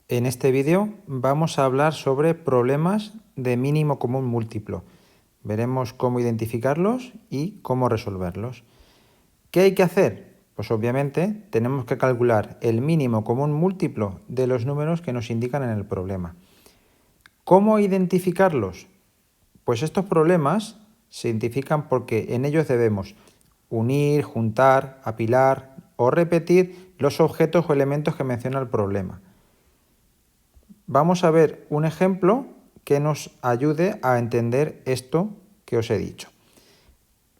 En este vídeo vamos a hablar sobre problemas de mínimo común múltiplo. Veremos cómo identificarlos y cómo resolverlos. ¿Qué hay que hacer? Pues obviamente tenemos que calcular el mínimo común múltiplo de los números que nos indican en el problema. ¿Cómo identificarlos? Pues estos problemas se identifican porque en ellos debemos unir, juntar, apilar o repetir los objetos o elementos que menciona el problema. Vamos a ver un ejemplo que nos ayude a entender esto que os he dicho.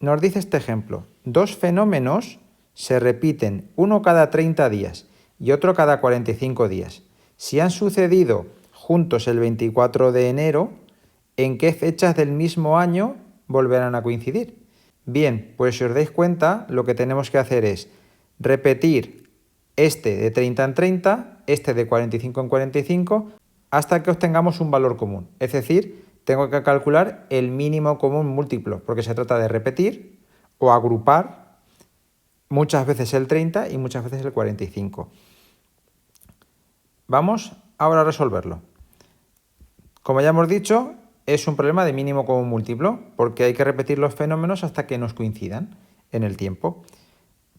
Nos dice este ejemplo: dos fenómenos se repiten, uno cada 30 días y otro cada 45 días. Si han sucedido juntos el 24 de enero, ¿en qué fechas del mismo año volverán a coincidir? Bien, pues si os dais cuenta, lo que tenemos que hacer es repetir este de 30 en 30, este de 45 en 45, hasta que obtengamos un valor común. Es decir, tengo que calcular el mínimo común múltiplo, porque se trata de repetir o agrupar muchas veces el 30 y muchas veces el 45. Vamos ahora a resolverlo. Como ya hemos dicho, es un problema de mínimo común múltiplo, porque hay que repetir los fenómenos hasta que nos coincidan en el tiempo.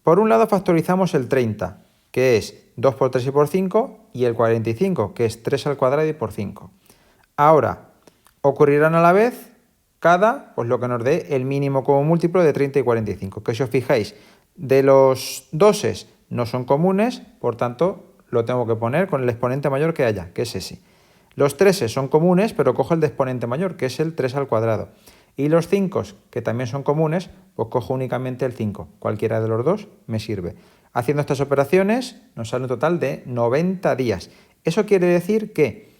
Por un lado factorizamos el 30, que es 2 por 3 y por 5, y el 45, que es 3 al cuadrado y por 5. Ahora, ocurrirán a la vez pues lo que nos dé el mínimo común múltiplo de 30 y 45, que si os fijáis, de los doses no son comunes, por tanto, lo tengo que poner con el exponente mayor que haya, que es ese. Los 3 son comunes, pero cojo el de exponente mayor, que es el 3 al cuadrado. Y los 5, que también son comunes, pues cojo únicamente el 5. Cualquiera de los dos me sirve. Haciendo estas operaciones nos sale un total de 90 días. Eso quiere decir que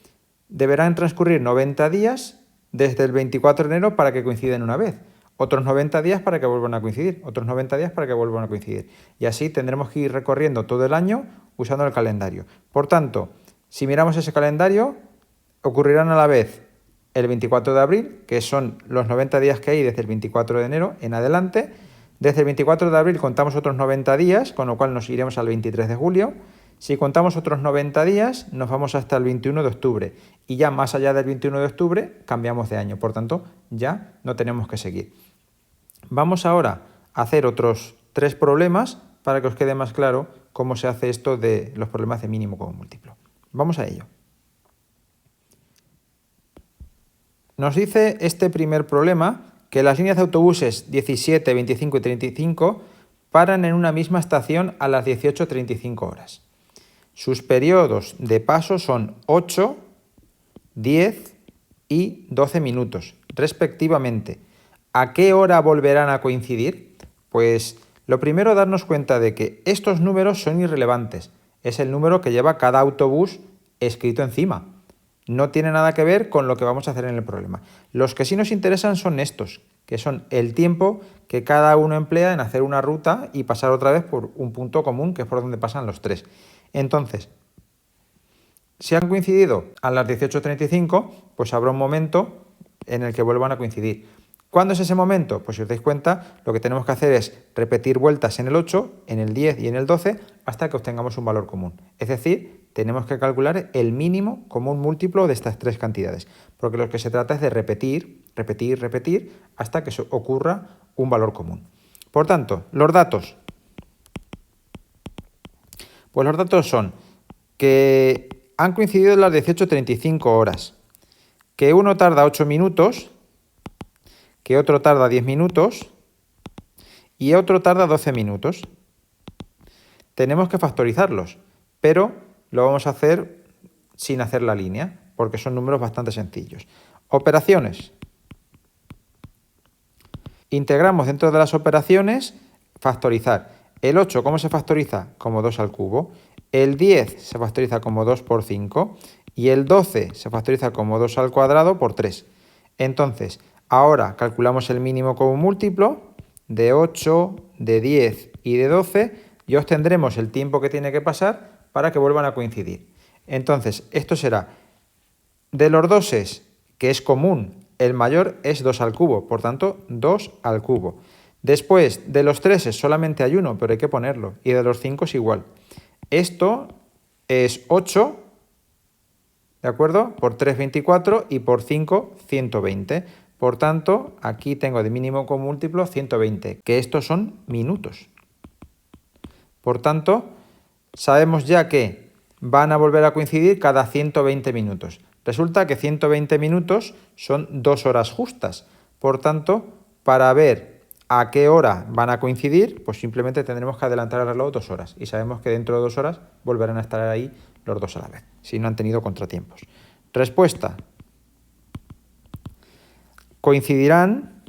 deberán transcurrir 90 días desde el 24 de enero para que coincidan una vez. Otros 90 días para que vuelvan a coincidir. Otros 90 días para que vuelvan a coincidir. Y así tendremos que ir recorriendo todo el año usando el calendario. Por tanto, si miramos ese calendario, ocurrirán a la vez el 24 de abril, que son los 90 días que hay desde el 24 de enero en adelante. Desde el 24 de abril contamos otros 90 días, con lo cual nos iremos al 23 de julio. Si contamos otros 90 días, nos vamos hasta el 21 de octubre. Y ya más allá del 21 de octubre, cambiamos de año. Por tanto, ya no tenemos que seguir. Vamos ahora a hacer otros 3 problemas para que os quede más claro cómo se hace esto de los problemas de mínimo común múltiplo. Vamos a ello. Nos dice este primer problema que las líneas de autobuses 17, 25 y 35 paran en una misma estación a las 18:35 horas. Sus periodos de paso son 8, 10 y 12 minutos, respectivamente. ¿A qué hora volverán a coincidir? Pues lo primero, darnos cuenta de que estos números son irrelevantes. Es el número que lleva cada autobús escrito encima. No tiene nada que ver con lo que vamos a hacer en el problema. Los que sí nos interesan son estos, que son el tiempo que cada uno emplea en hacer una ruta y pasar otra vez por un punto común, que es por donde pasan los 3. Entonces, si han coincidido a las 18:35, pues habrá un momento en el que vuelvan a coincidir. ¿Cuándo es ese momento? Pues si os dais cuenta, lo que tenemos que hacer es repetir vueltas en el 8, en el 10 y en el 12 hasta que obtengamos un valor común. Es decir, tenemos que calcular el mínimo común múltiplo de estas 3 cantidades, porque lo que se trata es de repetir hasta que ocurra un valor común. Por tanto, los datos. Pues los datos son que han coincidido en las 18:35 horas, que uno tarda 8 minutos, que otro tarda 10 minutos y otro tarda 12 minutos. Tenemos que factorizarlos, pero lo vamos a hacer sin hacer la línea, porque son números bastante sencillos. Operaciones. Integramos dentro de las operaciones factorizar. El 8, ¿cómo se factoriza? Como 2 al cubo. El 10 se factoriza como 2 por 5 y el 12 se factoriza como 2 al cuadrado por 3. Entonces, ahora calculamos el mínimo común múltiplo de 8, de 10 y de 12 y obtendremos el tiempo que tiene que pasar para que vuelvan a coincidir. Entonces, esto será de los doses, que es común, el mayor es 2 al cubo, por tanto, 2 al cubo. Después, de los 3 solamente hay uno, pero hay que ponerlo, y de los 5 es igual. Esto es 8 ¿de acuerdo? Por 3, 24 y por 5, 120. Por tanto, aquí tengo de mínimo común múltiplo 120, que estos son minutos. Por tanto, sabemos ya que van a volver a coincidir cada 120 minutos. Resulta que 120 minutos son 2 horas justas. Por tanto, para ver a qué hora van a coincidir, pues simplemente tendremos que adelantar el reloj 2 horas. Y sabemos que dentro de 2 horas volverán a estar ahí los dos a la vez, si no han tenido contratiempos. Respuesta. Coincidirán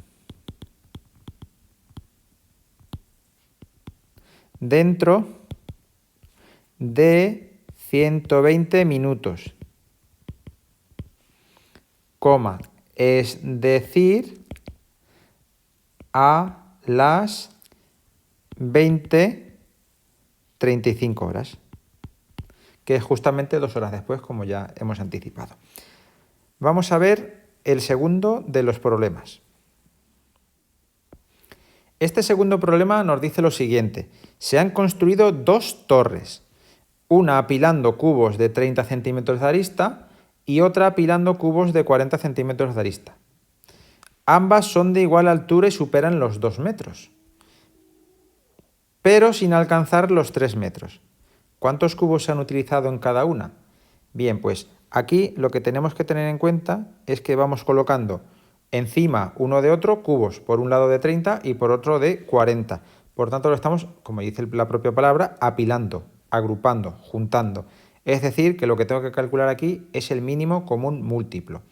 dentro de 120 minutos, coma, es decir, a las 20:35 horas, que es justamente 2 horas después, como ya hemos anticipado. Vamos a ver el segundo de los problemas. Este segundo problema nos dice lo siguiente. Se han construido 2 torres, una apilando cubos de 30 centímetros de arista y otra apilando cubos de 40 centímetros de arista. Ambas son de igual altura y superan los 2 metros, pero sin alcanzar los 3 metros. ¿Cuántos cubos se han utilizado en cada una? Bien, pues aquí lo que tenemos que tener en cuenta es que vamos colocando encima uno de otro cubos, por un lado de 30 y por otro de 40. Por tanto, lo estamos, como dice la propia palabra, apilando, agrupando, juntando. Es decir, que lo que tengo que calcular aquí es el mínimo común múltiplo.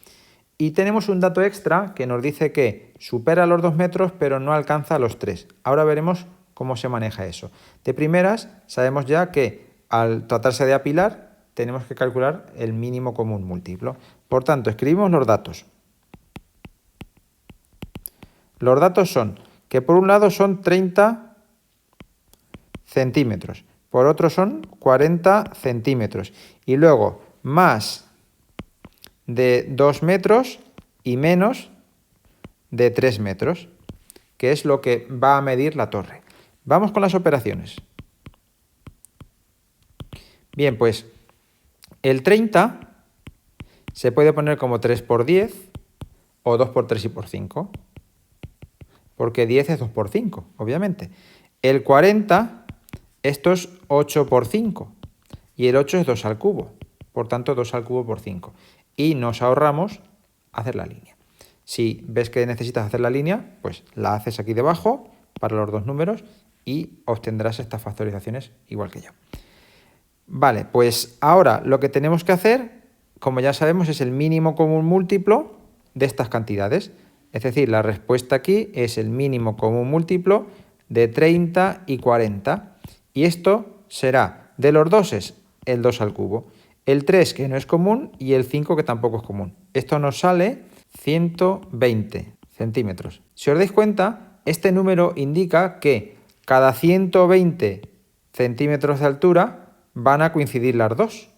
Y tenemos un dato extra que nos dice que supera los 2 metros pero no alcanza los 3. Ahora veremos cómo se maneja eso. De primeras, sabemos ya que al tratarse de apilar, tenemos que calcular el mínimo común múltiplo. Por tanto, escribimos los datos. Los datos son que por un lado son 30 centímetros, por otro son 40 centímetros y luego más de 2 metros y menos de 3 metros, que es lo que va a medir la torre. Vamos con las operaciones. Bien, pues el 30 se puede poner como 3 por 10 o 2 por 3 y por 5, porque 10 es 2 por 5, obviamente. El 40, esto es 8 por 5 y el 8 es 2 al cubo, por tanto 2 al cubo por 5. Y nos ahorramos hacer la línea. Si ves que necesitas hacer la línea, pues la haces aquí debajo para los dos números y obtendrás estas factorizaciones igual que yo. Vale, pues ahora lo que tenemos que hacer, como ya sabemos, es el mínimo común múltiplo de estas cantidades. Es decir, la respuesta aquí es el mínimo común múltiplo de 30 y 40. Y esto será de los doses el 2 al cubo, el 3 que no es común y el 5 que tampoco es común. Esto nos sale 120 centímetros. Si os dais cuenta, este número indica que cada 120 centímetros de altura van a coincidir las dos.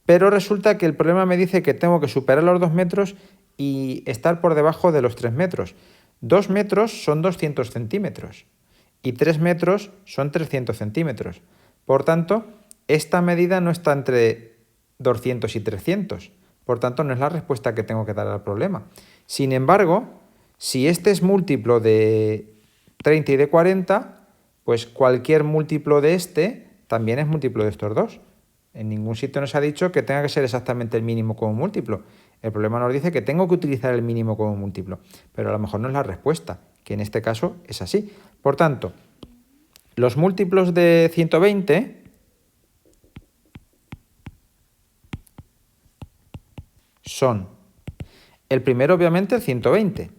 Pero resulta que el problema me dice que tengo que superar los 2 metros y estar por debajo de los 3 metros. 2 metros son 200 centímetros y 3 metros son 300 centímetros. Por tanto, esta medida no está entre 200 y 300. Por tanto, no es la respuesta que tengo que dar al problema. Sin embargo, si este es múltiplo de 30 y de 40, pues cualquier múltiplo de este también es múltiplo de estos dos. En ningún sitio nos ha dicho que tenga que ser exactamente el mínimo común múltiplo. El problema nos dice que tengo que utilizar el mínimo común múltiplo, pero a lo mejor no es la respuesta, que en este caso es así. Por tanto, los múltiplos de 120 son el primero, obviamente, el 120,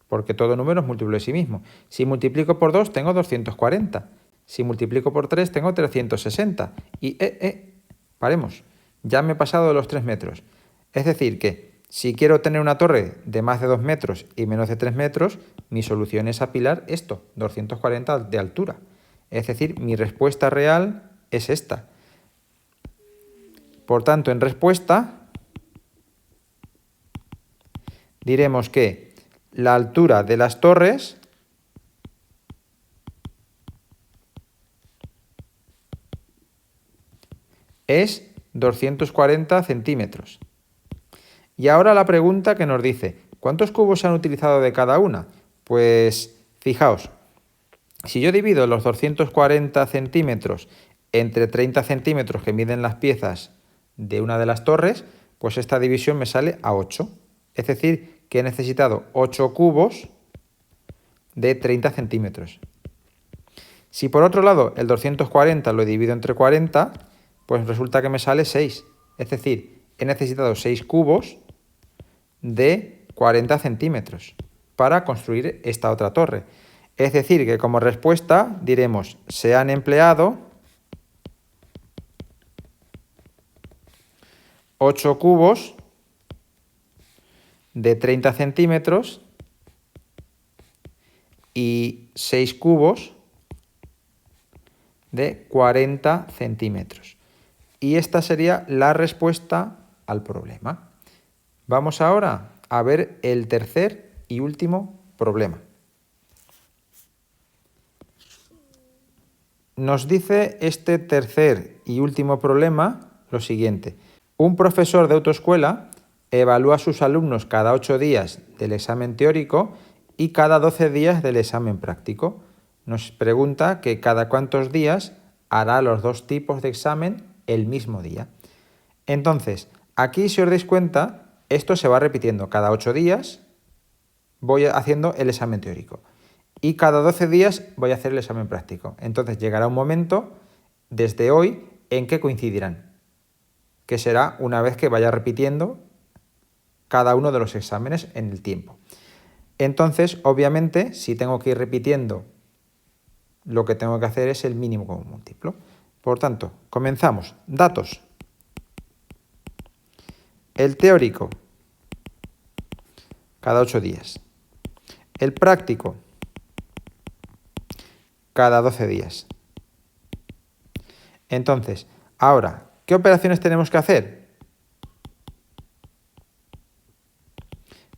porque todo número es múltiplo de sí mismo. Si multiplico por 2, tengo 240. Si multiplico por 3, tengo 360. Y, paremos, ya me he pasado de los 3 metros. Es decir, que si quiero tener una torre de más de 2 metros y menos de 3 metros, mi solución es apilar esto, 240 de altura. Es decir, mi respuesta real es esta. Por tanto, en respuesta diremos que la altura de las torres es 240 centímetros. Y ahora la pregunta que nos dice, ¿cuántos cubos se han utilizado de cada una? Pues fijaos, si yo divido los 240 centímetros entre 30 centímetros que miden las piezas de una de las torres, pues esta división me sale a 8. Es decir, que he necesitado 8 cubos de 30 centímetros. Si por otro lado el 240 lo divido entre 40, pues resulta que me sale 6. Es decir, he necesitado 6 cubos de 40 centímetros para construir esta otra torre. Es decir, que como respuesta diremos, se han empleado 8 cubos de 30 centímetros y 6 cubos de 40 centímetros. Y esta sería la respuesta al problema. Vamos ahora a ver el tercer y último problema. Nos dice este tercer y último problema lo siguiente. Un profesor de autoescuela evalúa a sus alumnos cada 8 días del examen teórico y cada 12 días del examen práctico. Nos pregunta que cada cuántos días hará los dos tipos de examen el mismo día. Entonces, aquí si os dais cuenta, esto se va repitiendo. Cada 8 días voy haciendo el examen teórico y cada 12 días voy a hacer el examen práctico. Entonces llegará un momento, desde hoy, en que coincidirán, que será una vez que vaya repitiendo cada uno de los exámenes en el tiempo. Entonces, obviamente, si tengo que ir repitiendo, lo que tengo que hacer es el mínimo común múltiplo. Por tanto, comenzamos. Datos. El teórico, cada 8 días. El práctico, cada 12 días. Entonces, ahora, ¿qué operaciones tenemos que hacer?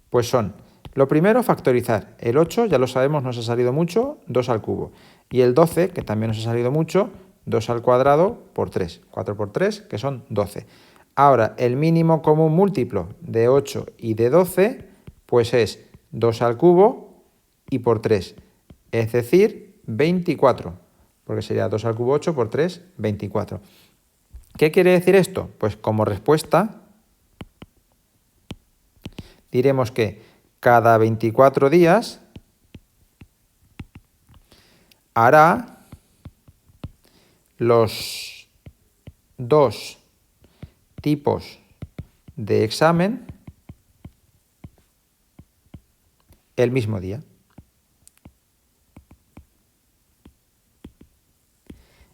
Pues son, lo primero, factorizar. El 8, ya lo sabemos, nos ha salido mucho, 2 al cubo. Y el 12, que también nos ha salido mucho, 2 al cuadrado por 3. 4 por 3, que son 12. Ahora, el mínimo común múltiplo de 8 y de 12, pues es 2 al cubo y por 3. Es decir, 24. Porque sería 2 al cubo 8 por 3, 24. ¿Qué quiere decir esto? Pues como respuesta diremos que cada 24 días hará los dos tipos de examen el mismo día.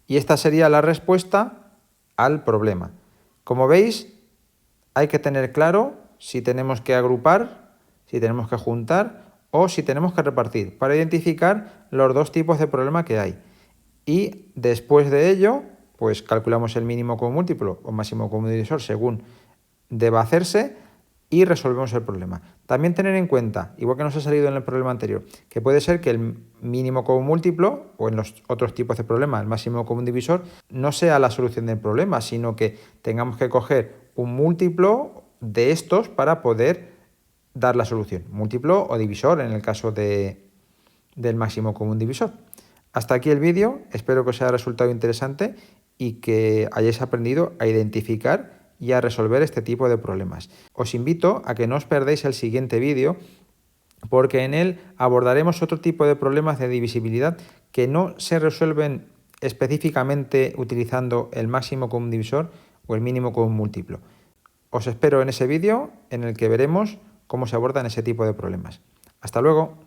Y esta sería la respuesta al problema. Como veis, hay que tener claro si tenemos que agrupar, si tenemos que juntar o si tenemos que repartir para identificar los dos tipos de problema que hay. Y después de ello, pues calculamos el mínimo común múltiplo o máximo común divisor según deba hacerse y resolvemos el problema. También tener en cuenta, igual que nos ha salido en el problema anterior, que puede ser que el mínimo común múltiplo o en los otros tipos de problemas el máximo común divisor no sea la solución del problema, sino que tengamos que coger un múltiplo de estos para poder dar la solución. Múltiplo o divisor en el caso del máximo común divisor. Hasta aquí el vídeo, espero que os haya resultado interesante y que hayáis aprendido a identificar y a resolver este tipo de problemas. Os invito a que no os perdáis el siguiente vídeo porque en él abordaremos otro tipo de problemas de divisibilidad que no se resuelven específicamente utilizando el máximo común divisor o el mínimo común múltiplo. Os espero en ese vídeo en el que veremos cómo se abordan ese tipo de problemas. Hasta luego.